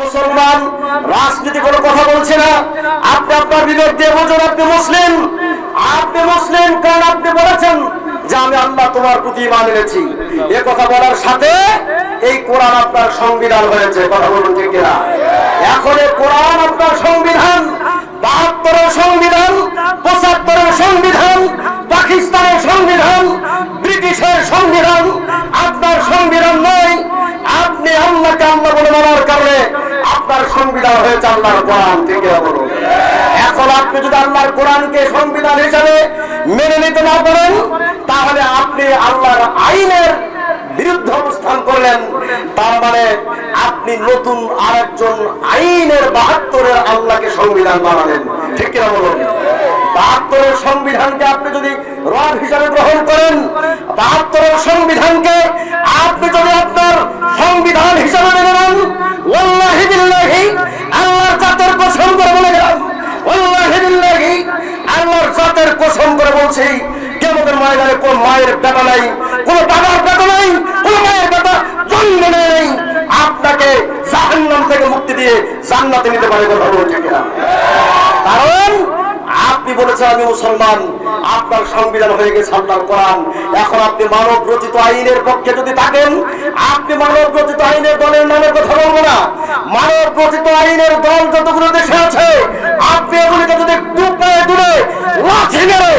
মুসলমান রাজনীতি কোনো কথা বলছে না। আপনি আপনার বিবেক দিয়ে বুঝুন আপনি মুসলিম। আপনি মুসলিম কারণ আপনি বলেছেন যে আমি আল্লাহ তোমার প্রতি ঈমান এনেছি। এ কথা বলার সাথে এই কোরআন আপনার সংবিধান হয়েছে। কথা বলুন ঠিক কিনা? এখন এই কোরআন আপনার সংবিধান, ৭২-এর সংবিধান, ৭৫-এর সংবিধান, পাকিস্তানের সংবিধান, ব্রিটিশের সংবিধান আপনার সংবিধান নয়। আপনি আল্লাহকে আল্লাহ বলে মানার কারণে আপনার সংবিধান হয়েছে আল্লাহর কোরআন। ঠিক বলুন। এখন আপনি যদি আল্লাহর কোরআনকে সংবিধান হিসাবে মেনে নিতে না পারেন তাহলে আপনি আল্লাহর আইনের বিরুদ্ধে অবস্থান করলেন। তার মানে আপনি নতুন আরেকজন আইনের ৭২-এর আল্লাহকে সংবিধান বানালেন। ঠিক কিনা বলুন? ৭২-এর সংবিধানকে আপনি যদি রব হিসাবে গ্রহণ করেন, ৭২-এর সংবিধানকে আপনি যদি আপনার সংবিধান হিসাবে মেনে নেন, ওয়াল্লাহি বিল্লাহি আল্লাহর জাতের কসম করে বলে গেলাম, ওয়াল্লাহি বিল্লাহি আল্লাহর জাতের কসম করে বলছি, কিয়ামতের ময়দানে কোন মায়ের বেটা নাই, কোন বাবার বেটা নাই, কোন মায়ের বেটা জন্ম নেই আপনাকে জাহান্নাম থেকে মুক্তি দিয়ে জান্নাতে নিতে পারে। কথা বলছে কিনা? কারণ আপনি বলেছেন আমি মুসলমান, আপনার সংবিধান হয়ে গেছে আল্লাহর কোরআন। এখন আপনি মানব রচিত আইনের পক্ষে যদি থাকেন, আপনি মানব রচিত আইনের দলের নামের কথা বলবো না। মানব রচিত আইনের দল যতগুলো দেশে আছে আপনি এগুলিকে যদি দুপায়ে দূরে লাঠি মেরে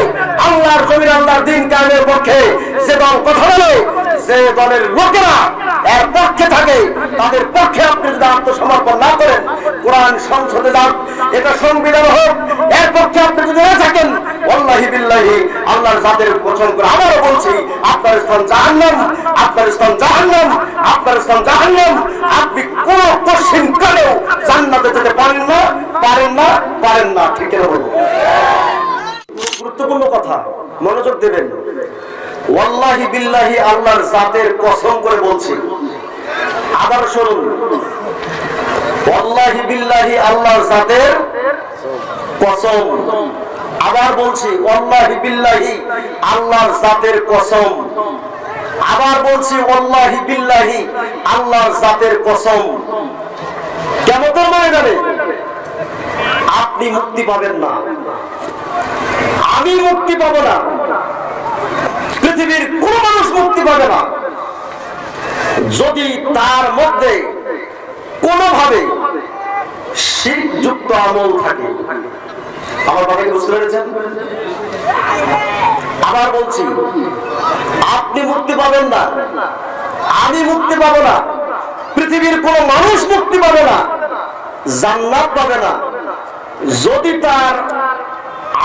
আল্লাহর জমির আল্লাহর দিন কায়েমের পক্ষে যে দল কথা বলে, যে দলের লোকেরা এর পক্ষে থাকে, তাদের পক্ষে আপনি যদি আত্মসমর্পণ না করেন, কোরআন সংসদে যান, এটা সংবিধান হোক, এর পক্ষে আপনি যদি না থাকেন, ওয়াল্লাহি বিল্লাহি আল্লাহর জাতের কসম করে আবারও বলছি, আপনার স্থান জাহান্নাম, আপনার স্থান জাহান্নাম, আপনার স্থান জাহান্নাম। আপনি কোন কোশ্চিন কালেও জান্নাতে যেতে পারেন না, পারেন না, পারেন না। ঠিক না বলুন? গুরুত্বপূর্ণ কথা, মনোযোগ দেবেন। ওয়াল্লাহি বিল্লাহি আল্লাহর জাতের কসম করে বলছি, আবার শুনুন, ওয়াল্লাহি বিল্লাহি আল্লাহর জাতের কসম। আবার বলছি, ওয়াল্লাহি বিল্লাহি আল্লাহর জাতের কসম। আবার বলছি, ওয়াল্লাহি বিল্লাহি আল্লাহর জাতের কসম। কিয়ামতের ময়দানে আপনি মুক্তি পাবেন না, আমি মুক্তি পাবো না, পৃথিবীর কোন মানুষ মুক্তি পাবে না যদি তার মধ্যে কোনোভাবে শিরক যুক্ত আমল থাকে। আমার কথাকে বুঝতে পেরেছেন? আবার বলছি, আপনি মুক্তি পাবেন না, আমি মুক্তি পাবো না, পৃথিবীর কোন মানুষ মুক্তি পাবে না, জান্নাত পাবে না যদি তার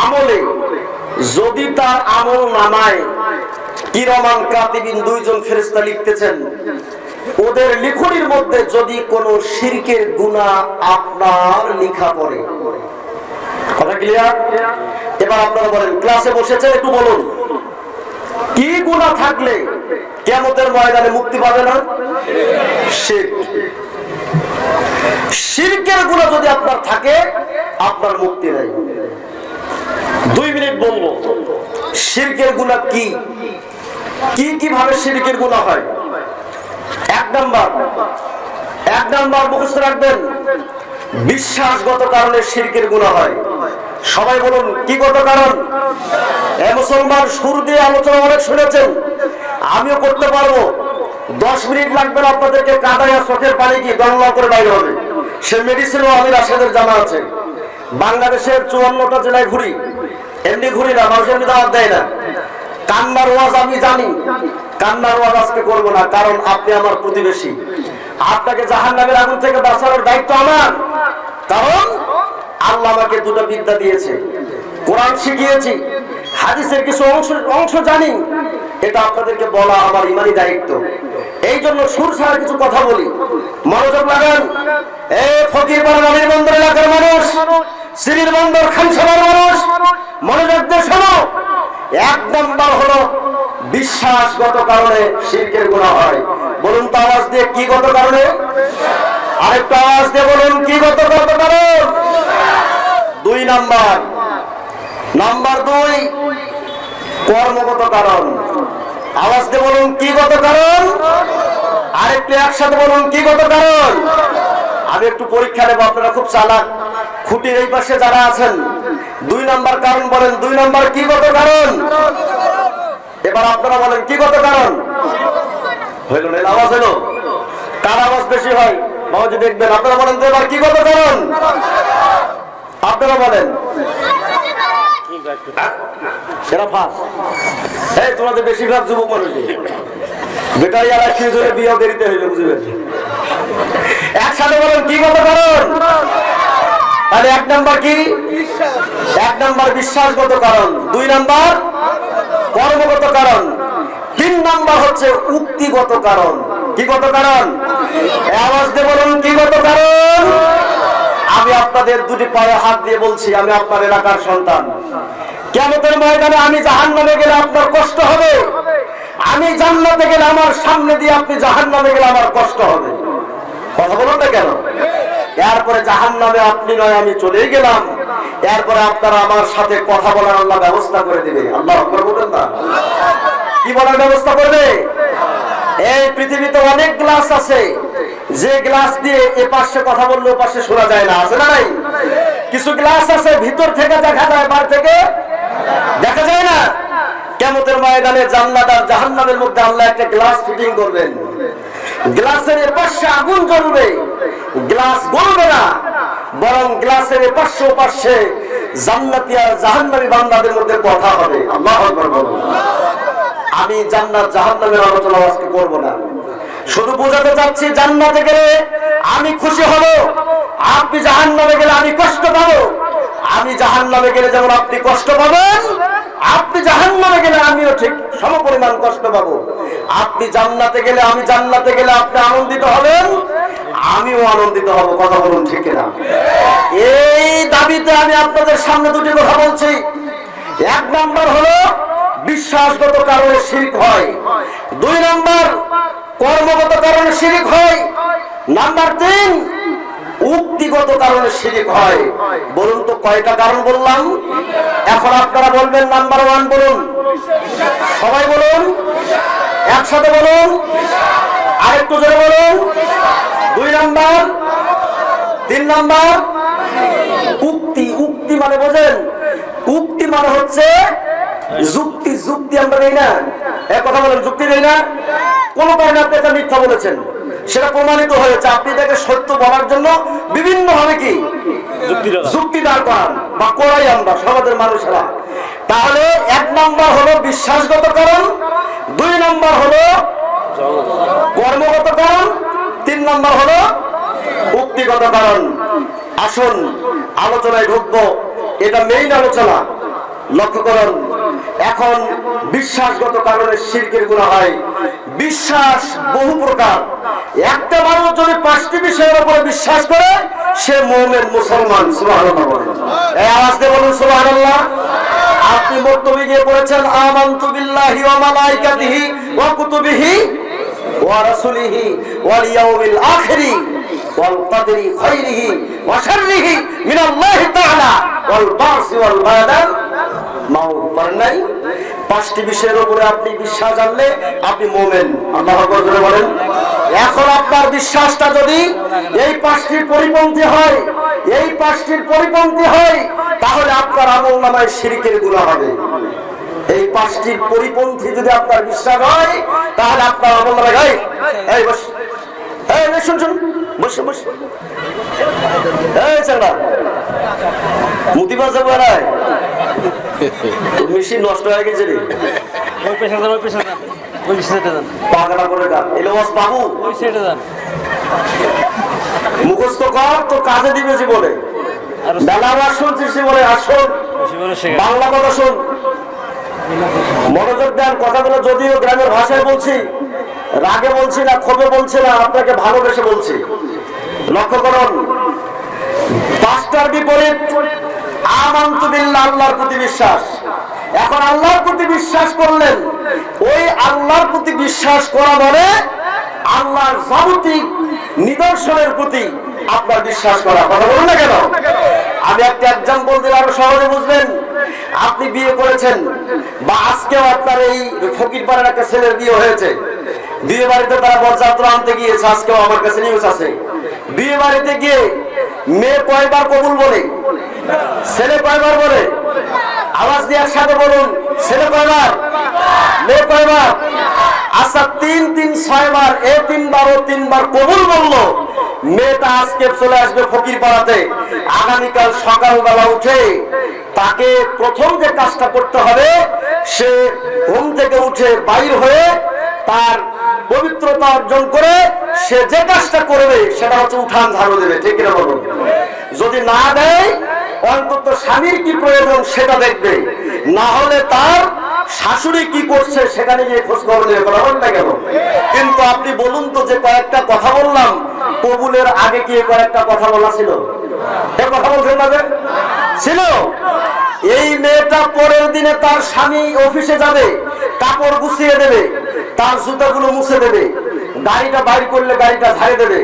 আমলে, যদি তার আমল নামায় কিরামান কাতিবিন দুইজন ফেরেশতা লিখতেছেন, ওদের লিখনির মধ্যে যদি কোনো শিরকের গুনাহ আপনার লেখা পড়ে। কথা ক্লিয়ার? এবার আপনারা বলেন, ক্লাসে বসেছেন, একটু বলুন কি গুনাহ থাকলে কিয়ামতের ময়দানে মুক্তি পাবে না? শিরক। শিরকের গুনাহ যদি আপনার থাকে আপনার মুক্তি নাই। 2 মিনিট বলবো শিরকের গুনাহ কি, কি কিভাবে শিরকের গুনাহ হয়। এক নাম্বার মুখস্থ রাখবেন, বিশ্বাসগত কারণে শিরকের গুনাহ হয়। সবাই বলুন কি গত কারণ? মুসলমান শুরু দিয়ে আলোচনা অনেক শুনেছেন, আমিও করতে পারবো। 10 মিনিট লাগবে না আপনাদেরকে কাদায় চোখের পানি কি গণনা করে বাইরে হবে। সে মেডিসিনও আমি রাশেদের জানা আছে। বাংলাদেশের 54টা জেলায় ঘুরি, এমনি ঘুরি না, মানুষ এমনি দাওয়াত দেয় না। কান্নার ওয়াজ আমি জানি, কান্নার ওয়াজ আজকে করবো না, কারণ আপনি আমার প্রতিবেশী। আপনাকে জাহান্নামের আগুন থেকে বাঁচানোর দায়িত্ব আমার, কারণ আল্লাহ আমাকে 2টা বিদ্যা দিয়েছে, কোরআন শিখিয়েছি, হাদিসের কিছু অংশ জানি, এটা আপনাদেরকে বলা আমার ইমানি দায়িত্ব। এই জন্য সুর ছাড়া কিছু কথা বলি, মনোযোগ লাগান। ফকিরপাড়া নবীর বন্দর এলাকার মানুষ, সিরির বন্দর খানসামার মানুষ, মনোযোগ দিয়ে শোনো। 1 নাম্বার হলো বিশ্বাসগত কারণে শিরকের গুনাহ হয়। বলুন তো আওয়াজ দিয়ে, কি গত কারণে? আরেকটা আওয়াজ দিয়ে বলুন, কি গত কারণ? 2 নাম্বার 2 কর্মগত কারণ। আওয়াজ দিয়ে বলুন কি গত কারণ? আরেকটু একসাথে বলুন কি গত কারণ? আমি একটু পরীক্ষা নেব, আপনারা খুব চালাক। খুঁটির এই পাশে যারা আছেন 2 নাম্বার কারণ বলেন, 2 নাম্বার কি গত কারণ? এবার আপনারা বলেন কি গত কারণ? হইল না, আওয়াজ হলো, কার আওয়াজ বেশি হয় বাবাজি দেখবেন। আপনারা বলেন তো এবার কি গত কারণ? আপনারা বলেন। এরা ফার্স্ট। এই তোমাদের বেশিরভাগ যুবক মানুষ, বেটারি আর কি জন্য বিয়ে দেরিতে হইল, বুঝলেন? একসাথে বলেন কি গত কারণ? তাহলে 1 নাম্বার কি? 1 নাম্বার বিশ্বাসগত কারণ, 2 নাম্বার কর্মগত কারণ, 3 নাম্বার হচ্ছে উক্তিগত কারণ। কি গত কারণ? আওয়াজ দিয়ে বলুন কি গত কারণ? আমি আপনাদের 2টি পায়ে হাত দিয়ে বলছি, আমি আপনার এলাকার সন্তান। কিয়ামতের ময়দানে আমি জাহান্নামে গেলে আপনার কষ্ট হবে, আমি জান্নাতে গেলে আমার সামনে দিয়ে আপনি জাহান্নামে গেলে আমার কষ্ট হবে। কথা বলুন না কেন? এরপরে জাহান্নামে আপনি নয় আমি চলেই গেলাম, এরপরে আপনারা আমার সাথে কথা বলার আল্লাহ ব্যবস্থা করে দিবে। আল্লাহ আকবার বলেন না? কি বলার ব্যবস্থা করবে? এই পৃথিবীতে অনেক গ্লাস আছে, যে গ্লাস দিয়ে এ পাশে কথা বললে ও পাশে শোনা যায় না, আছে না নাই? কিছু গ্লাস আছে ভিতর থেকে দেখা যায়, বাইরে থেকে দেখা যায় না। কিয়ামতের ময়দানে জান্নাত আর জাহান্নামের মধ্যে আল্লাহ একটা গ্লাস ফিটিং করবেন। গ্লাসের পাশে আগুন জ্বলবে, গ্লাস গলবে না, বরং গ্লাসের পাশে পাশে জান্নাতি আর জাহান্নামী বান্দাদের মধ্যে কথা হবে। আল্লাহু আকবার বলুন। আমি জান্নাত জাহান্নামের আলোচনা আজকে করব না, শুধু বোঝাতে চাচ্ছি জান্নাতে গেলে আমি খুশি হব, আপনি জাহান্নামে গেলে আমি কষ্ট পাবো। আমি জাহান্নামে গেলে যেমন আপনি কষ্ট পাবেন, আপনি জাহান্নামে গেলে আমিও ঠিক সমপরিমাণ কষ্ট পাবো। আপনি জান্নাতে গেলে, আমি জান্নাতে গেলে আপনি আনন্দিত হবেন, আমিও আনন্দিত হব। কথা বলুন ঠিক না? এই দাবিতে আমি আপনাদের সামনে 2টি কথা বলছি। 1 নাম্বার হলো বিশ্বাসগত কারণে শিরক হয়, 2 নাম্বার কর্মগত কারণে শিরক হয়, নাম্বার 3 উক্তিগত কারণে শিরক হয়। বলুন তো কয়টা কারণ বললাম? এখন আপনারা বলবেন নাম্বার 1 বলুন, সবাই বলুন, একসাথে বলুন, আরেকটু জোরে বলুন। 2 নাম্বার, 3 নাম্বার উক্তি। উক্তি মানে বোঝেন? উক্তি মানে হচ্ছে যুক্তি। যুক্তি আমরা দেই না, এক কথা বলেন, যুক্তি দেই না। কোন কারণে আপনি এটা মিথ্যা বলেছেন, সেটা প্রমাণিত হয়েছে, আপনি এটাকে সত্য বলার জন্য বিভিন্ন ভাবে কি যুক্তি দাঁড় করান বা করাই আমরা সমাজের মানুষেরা। তাহলে 1 নাম্বার হলো বিশ্বাসগত কারণ, 2 নাম্বার হলো কর্মগত কারণ, 3 নাম্বার হলো উক্তিগত কারণ। আসুন আলোচনায় ঢুকবো, এটা মেইন আলোচনা। লক্ষ্য করুন, এখন বিশ্বাসগত কারণে শিরকের গুনাহ হয়। বিশ্বাস বহু প্রকার। একটা মানুষ যদি 5টি বিষয়ের উপরে বিশ্বাস করে, সে মুমিন, মুসলমান। সুবহানাল্লাহ বলেন, এই আওয়াজ দিয়ে বলুন সুবহানাল্লাহ। আপনি বক্তব্যে গিয়ে পড়েছেন আমানতু বিল্লাহি ওয়া মালাইকাতিহি ওয়া কুতুবিহি ওয়া রাসূলিহি ওয়াল ইয়াউমিল আখিরি ওয়াল কদরি খাইরিহি ওয়া শাররিহি মিনাল্লাহি তাআলা ওয়াল বাসি ওয়াল বাদান মাউত। পারেন নাই? 5টি বিষয়ের উপরে আপনি বিশ্বাস আনলে আপনি মুমিন। আল্লাহু আকবার জোরে বলেন। এখন আপনার বিশ্বাসটা যদি এই 5টির পরিপন্থী হয়, এই 5টির পরিপন্থী হয়, তাহলে আপনার আমলনামায় শিরকের গুনাহ হবে। এই 5টির পরিপন্থী যদি আপনার বিশ্বাস হয়, তাহলে আপনার আমলনামায় গায়। এই বস, এই শুন শুন, বস বস, এই চাঙ্গা মুতিবা যাবো না, মেশিন নষ্ট হয়ে গেছে রে। ওই পেছনে যান, ওই পেছনে যান, ওই সাইডে যান, পাগলা করে গান এলো বস বাবু, ওই সাইডে যান। মুখস্থ কর, তো কাজে দিবে জীবনে। বেলা আবার শুনছিস জীবনে, আসুন বাংলা কথা শুন, মনোযোগ দেন কথাগুলো। যদিও গ্রামের ভাষায় বলছি, রাগে বলছি না, ক্ষোভে বলছি না, আপনাকে ভালোবেসে বলছি। লক্ষ্য করুন, 5টার বিপরীত আমানতু বিল্লাহ, আল্লাহর প্রতি বিশ্বাস। এখন আল্লাহর প্রতি বিশ্বাস করলেন, ওই আল্লাহর প্রতি বিশ্বাস করা মানে আল্লাহর যাবতীয় নিদর্শনের প্রতি আপনার বিশ্বাস করা। কথা বলুন না কেন? আমি একটা এক্সাম্পল দিলে আরো সহজে বুঝবেন। আপনি বিয়ে করেছেন, বা আজকেও আপনার এই ফকিরপাড়ার একটা ছেলের বিয়ে হয়েছে, বিয়ে বাড়িতে তারা বরযাত্র আনতে গিয়েছে, আজকেও আমার কাছে নিউজ আছে। বিয়ে বাড়িতে গিয়ে মেয়ে কয়বার কবুল বলে, ছেলে কয়বার বলে? আওয়াজ দিয়ে একসাথে বলুন, ছেলে কয়বার, মেয়ে কয়বার? আচ্ছা, 3 3 6 বার, এ 3 বার ও 3 বার কবুল বললো। মেয়েটা আজকে চলে আসবে ফকির পাড়াতে, আগামীকাল সকালবেলা উঠে তাকে প্রথম যে কাজটা করতে হবে, সে ঘুম থেকে উঠে বাইর হয়ে তার পবিত্রতা অর্জন করে সে যে কাজটা করবে সেটা হচ্ছে উঠান ঝাড়ু দেবে, ঠিক কিনা বলুন? যদি না দেয় অন্তত স্বামীর কি প্রয়োজন সেটা দেখবে, না হলে তার শাশুড়ি কি করছে সেখানে গিয়ে খোঁজ খবর নেবে, কথা বলতে গেল। কিন্তু আপনি বলুন তো, যে কয়েকটা কথা বললাম কবুলের আগে কি কয়েকটা কথা বলা ছিল? কথা বলছেন না যে ছিল? এই মেয়েটা পরের দিনে তার স্বামী অফিসে যাবে, কাপড় গুছিয়ে দেবে, তার জুতাগুলো মুছে দেবে, গাড়িটা বাইর করলে গাড়িটা ঝাড়ে দেবে,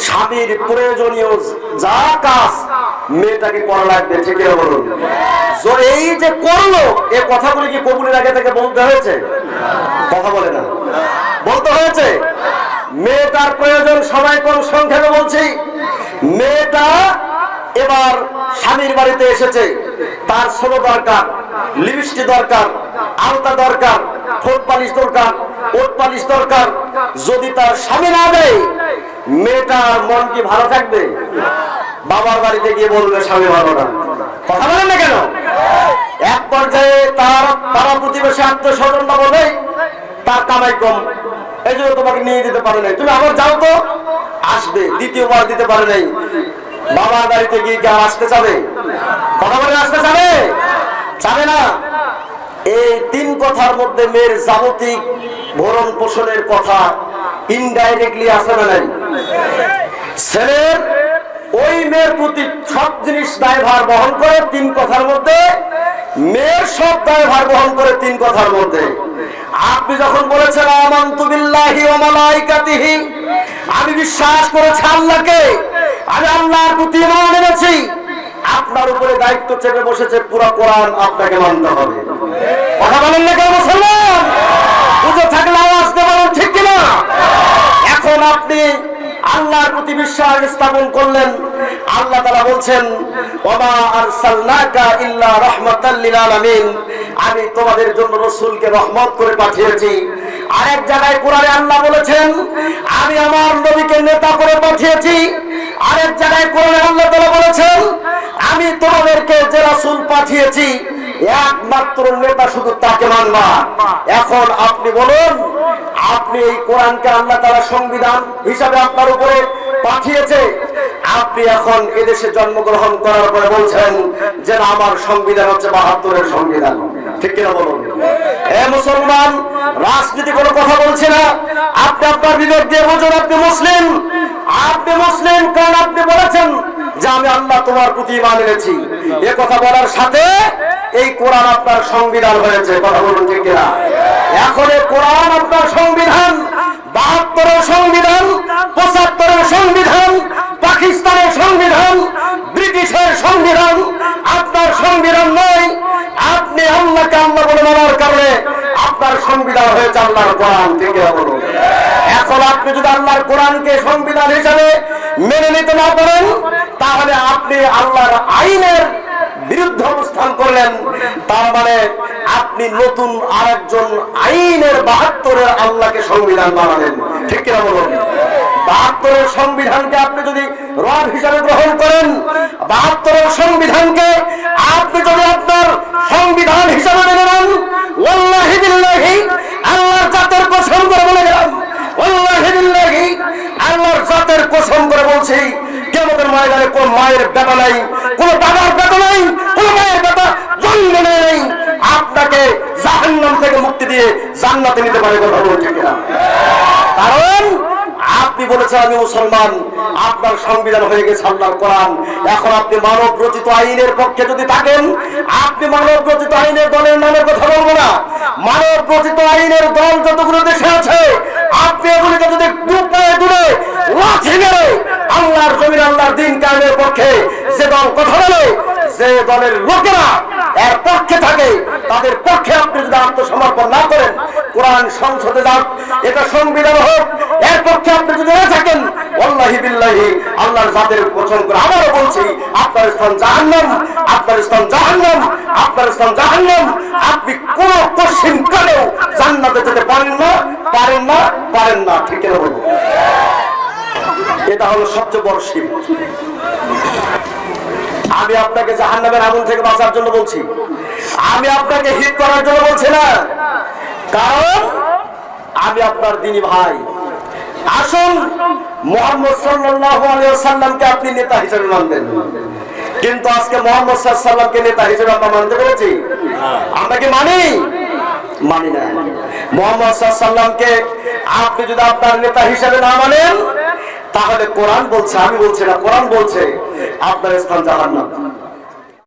স্বামীর প্রয়োজনীয় যা কাজ মেয়েটাকে করা লাগবে, ঠিক আছে বলুন? এই যে করলো, এই কথাগুলি কি কবুলের আগে থেকে বলতে হয়েছে? কথা বলে না, বলতে হয়েছে। মেয়েটার প্রয়োজন সময় কম, সংক্ষেপে বলছি। মেয়েটা এবার স্বামীর বাড়িতে এসেছে, তার ছোলো দরকার, লিপস্টিক দরকার, আলতা দরকার, ঠোঁট পালিশ দরকার, ওঠ পালিশ দরকার। যদি তার স্বামী না দেয়, মেয়েটার মন কি ভালো থাকবে? বাবার বাড়িতে গিয়ে বলবে স্বামী ভালো না, কথা বলেন না কেন? এক পর্যায়ে তার পাড়া প্রতিবেশী আত্মীয়-স্বজনরা বলে তার কামাই কম, এই জন্য তোমাকে নিয়ে দিতে পারে নাই, তুমি আবার যাও তো। আসবে, দ্বিতীয়বার দিতে পারে নাই, বাবার বাড়িতে গিয়ে কি আর আসতে চাবে? কথা বলে আসতে চাবে? চাবে না। এই 3 কথার মধ্যে মেয়ের যাবতীয় ভরণ পোষণের কথা ইনডাইরেক্টলি আছে না নাই? ছেলের ওই মেয়ের প্রতি সব জিনিস দায়ভার বহন করে 3 কথার মধ্যে, মেয়ের সব দায়ভার বহন করে 3 কথার মধ্যে। আপনি যখন বলেছেন আমানতু বিল্লাহি ওয়া মালাইকাতিহি, আমি বিশ্বাস করেছি আল্লাহকে, আমি আল্লাহর প্রতি ঈমান এনেছি, আপনার উপরে দায়িত্ব চেপে বসেছে পুরো কোরআন আপনাকে মানতে হবে। কথা বলেন না কেন মুসলমান? বুঝে থাকলে আওয়াজ দেবেন, ঠিক কিনা? এখন আপনি আল্লাহর প্রতি বিশ্বাস স্থাপন করলেন। আল্লাহ তাআলা বলছেন ওয়া আরসালনাকা ইল্লা রাহমাতাল লিল আলামিন, আমি তোমাদের জন্য রাসূলকে রহমত করে পাঠিয়েছি। আরেক জায়গায় কোরআনে আল্লাহ বলেছেন আমি আমার নবীকে নেতা করে পাঠিয়েছি। আরেক জায়গায় কোরআনে আল্লাহ তাআলা বলেছেন আমি তোমাদেরকে যে রাসূল পাঠিয়েছি একমাত্র নেতা শুধু তাকে মানবা। এখন আপনি বলুন, আপনি এই কোরআনকে আল্লাহ তাআলা সংবিধান হিসাবে আপনার উপরে পাঠিয়েছে, আপনি এখন এদেশে জন্মগ্রহণ করার পরে বলছেন যে আমার সংবিধান হচ্ছে 72-এর সংবিধান, ঠিক কিনা বলুন? এ মুসলমান, রাজনীতি কোনো কথা বলছে না, আপনি আপনার বিবেক দিয়ে বুঝুন আপনি মুসলিম। আপনি মুসলিম কারণ আপনি বলেছেন যে আমি আল্লাহ তোমার প্রতি ঈমান এনেছি। এ কথা বলার সাথে এই কোরআন আপনার সংবিধান হয়েছে, কথা বলুন ঠিক কিনা? এখন এই কোরআন আপনার সংবিধান, 72-এর সংবিধান, 75-এর সংবিধান, পাকিস্তানের সংবিধান, ব্রিটিশের সংবিধান আপনার সংবিধান নয়। আপনি আল্লাহকে আল্লাহ বলে মানার কারণে আপনার সংবিধান হয়েছে আল্লাহর কোরআন, ঠিক কিনা বলুন? এখন আপনি যদি আল্লাহর কোরআনকে সংবিধান হিসাবে মেনে নিতে না পারেন, তাহলে আপনি আল্লাহর আইনের বিরুদ্ধে অবস্থান করলেন। তার মানে আপনি নতুন আরেকজন আইনের 72-এর আল্লাহকে সংবিধান বানালেন, ঠিক কিনা বলুন? 72-এর সংবিধানকে আপনি যদি রব হিসাবে গ্রহণ করেন, 72-এর সংবিধানকে আপনি যদি আপনার সংবিধান হিসাবে মেনে নেন, ওয়াল্লাহি বিল্লাহি, আল্লাহর জাতের কসম করে বলে গেলাম, ওয়াল্লাহি বিল্লাহি, আল্লাহর জাতের কসম করে বলছি, কিয়ামতের ময়দানে কোন মায়ের বেটা নাই, কোন বাবার বেটা নাই, কোন মায়ের বেটা জন্ম নেই, আপনাকে জাহান্নাম থেকে মুক্তি দিয়ে জান্নাতে নিতে পারে, কথা বলছি কিনা? কারণ আপনি বলেছেন আমি মুসলমান, আপনার সংবিধান হয়ে গেছে আল্লাহর কোরআন। এখন আপনি মানব রচিত আইনের পক্ষে যদি থাকেন, আপনি মানব রচিত আইনের দলের নামের কথা বলবো না, মানব রচিত আইনের দল যতগুলো দেশে আছে আপনি এগুলিকে যদি দুপায়ে দূরে লাঠি মেরে আল্লাহর জমিন আল্লাহর দিন কায়েমের পক্ষে যে দল কথা বলে, যে দলের লোকেরা এর পক্ষে থাকে তাদের পক্ষে আপনি যদি আত্মসমর্পণ না করেন, কোরআন সংসদে যান, এটা সংবিধান হোক, এর পক্ষে আপনি যদি না থাকেন, ওয়াল্লাহি বিল্লাহি আল্লাহর জাতের কসম করে আবারও বলছি, আপনার স্থান জাহান্নাম, আপনার স্থান জাহান্নাম, আপনার স্থান জাহান্নাম। আপনি কোন পশ্চিম কালেও জান্নাতে যেতে পারেন না, পারেন না, পারেন না। ঠিক কিনা বলবো? এটা হলো সবচেয়ে বড় শিরক। আমি আপনাকে জাহান্নামের আগুন থেকে বাঁচার জন্য বলছি, আমি আপনাকে হিট করার জন্য বলছি না, কারণ আমি আপনার দিনী ভাই। আসুন মুহাম্মদ সাল্লাল্লাহু আলাইহি ওয়াসাল্লামকে আপনি নেতা হিসেবে মানবেন, কিন্তু আজকে মুহাম্মদ সাল্লাল্লাহু আলাইহি ওয়াসাল্লামকে নেতা হিসেবে আমরা মানতে পেরেছি? আমরা কি মানি? মানি না। মুহাম্মদ সাল্লাল্লাহু আলাইহি ওয়াসাল্লামকে আপনি যদি আপনার নেতা হিসেবে না মানেন, তাহলে কোরআন বলছে, আমি বলছি না, কোরআন বলছে আপনার স্থান জাহান্নাম।